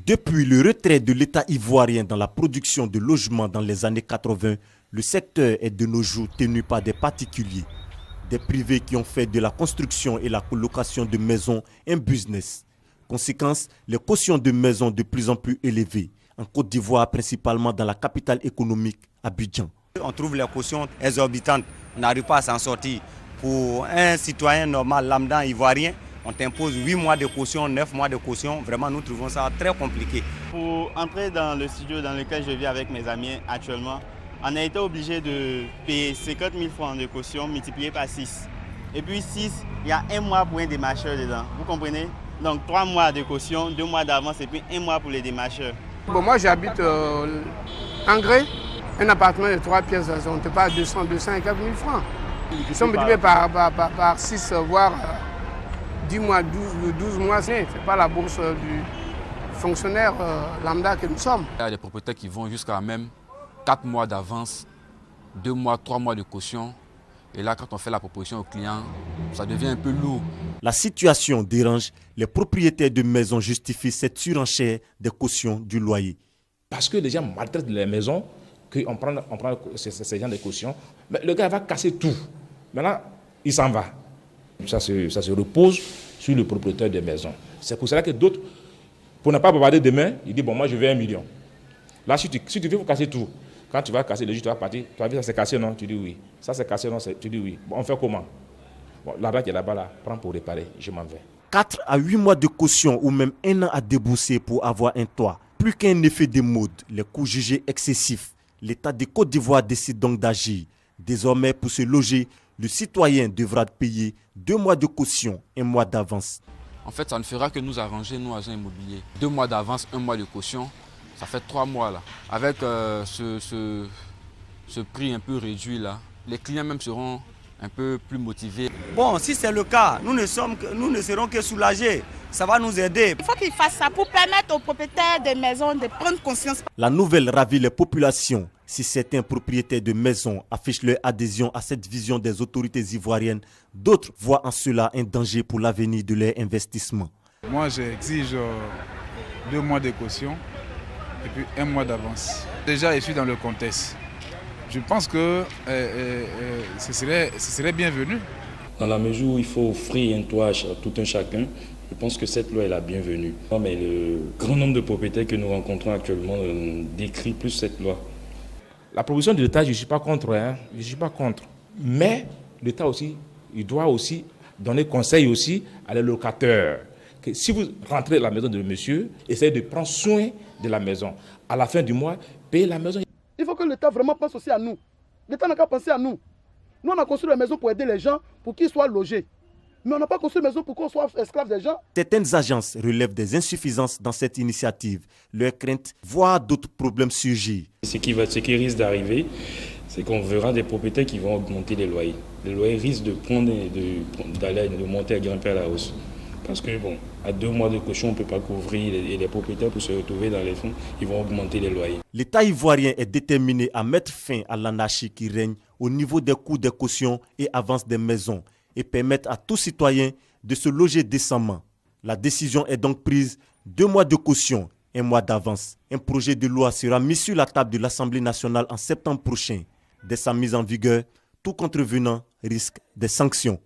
Depuis le retrait de l'État ivoirien dans la production de logements dans les années 80, le secteur est de nos jours tenu par des particuliers, des privés qui ont fait de la construction et la colocation de maisons un business. Conséquence, les cautions de maisons de plus en plus élevées, en Côte d'Ivoire principalement dans la capitale économique, Abidjan. On trouve les cautions exorbitantes, on n'arrive pas à s'en sortir. Pour un citoyen normal, lambda ivoirien, on t'impose 8 mois de caution, 9 mois de caution. Vraiment, nous trouvons ça très compliqué. Pour entrer dans le studio dans lequel je vis avec mes amis actuellement, on a été obligé de payer 50 000 francs de caution multiplié par 6. Et puis 6, il y a 1 mois pour un démarcheur dedans. Vous comprenez? Donc 3 mois de caution, 2 mois d'avance et puis 1 mois pour les démarcheurs. Bon, moi j'habite en Grès, un appartement de 3 pièces, on te parle 200 et quelques mille francs. Ils sont multipliés par 6, voire 10 mois, 12 mois. Ce n'est pas la bourse du fonctionnaire lambda que nous sommes. Il y a des propriétaires qui vont jusqu'à même 4 mois d'avance, 2 mois, 3 mois de caution. Et là, quand on fait la proposition au client, ça devient un peu lourd. La situation dérange. Les propriétaires de maisons justifient cette surenchère des cautions du loyer. Parce que les gens maltraitent les maisons, qu'on prend ces gens de cautions, mais le gars va casser tout. Maintenant, il s'en va. Ça se repose sur le propriétaire des maisons. C'est pour cela que d'autres, pour ne pas bavarder demain, ils disent, bon, moi je veux 1 million. Là, si tu veux casser tout, quand tu vas casser, le juge va partir, tu vas dire, ça c'est cassé, non? Tu dis oui. Ça c'est cassé, non? Tu dis oui. Bon, on fait comment? Bon, l'argent qui est là-bas, là, prends pour réparer, je m'en vais. 4 à 8 mois de caution ou même 1 an à débourser pour avoir un toit. Plus qu'un effet de mode, les coûts jugés excessifs. L'État de Côte d'Ivoire décide donc d'agir. Désormais, pour se loger, le citoyen devra payer 2 mois de caution, 1 mois d'avance. En fait, ça ne fera que nous arranger, nous, agents immobiliers. 2 mois d'avance, 1 mois de caution, ça fait 3 mois là. Avec ce prix un peu réduit là, les clients même seront un peu plus motivés. Bon, si c'est le cas, nous ne serons que soulagés. Ça va nous aider. Il faut qu'ils fassent ça pour permettre aux propriétaires des maisons de prendre conscience. La nouvelle ravit les populations. Si certains propriétaires de maisons affichent leur adhésion à cette vision des autorités ivoiriennes, d'autres voient en cela un danger pour l'avenir de leur investissement. Moi, j'exige 2 mois de caution et puis 1 mois d'avance. Déjà, je suis dans le contexte. Je pense que ce serait bienvenu. Dans la mesure où il faut offrir un toit à tout un chacun, je pense que cette loi est la bienvenue. Mais le grand nombre de propriétaires que nous rencontrons actuellement décrit plus cette loi. La proposition de l'État, je ne suis pas contre, je ne suis pas contre. Mais l'État aussi, il doit aussi donner conseil aussi à les locataires. Que si vous rentrez dans la maison de monsieur, essayez de prendre soin de la maison. À la fin du mois, payez la maison. Il faut que l'État vraiment pense aussi à nous. L'État n'a qu'à penser à nous. Nous, on a construit la maison pour aider les gens, pour qu'ils soient logés. Mais on n'a pas construit la maison pour qu'on soit esclave des gens. Certaines agences relèvent des insuffisances dans cette initiative. Leur crainte, voire d'autres problèmes surgir. Ce qui risque d'arriver, c'est qu'on verra des propriétaires qui vont augmenter les loyers. Les loyers risquent de monter à grimper à la hausse. Parce que bon, à 2 mois de caution, on ne peut pas couvrir et les propriétaires pour se retrouver dans les fonds, ils vont augmenter les loyers. L'État ivoirien est déterminé à mettre fin à l'anarchie qui règne au niveau des coûts des cautions et avances des maisons et permettre à tout citoyen de se loger décemment. La décision est donc prise, 2 mois de caution, 1 mois d'avance. Un projet de loi sera mis sur la table de l'Assemblée nationale en septembre prochain. Dès sa mise en vigueur, tout contrevenant risque des sanctions.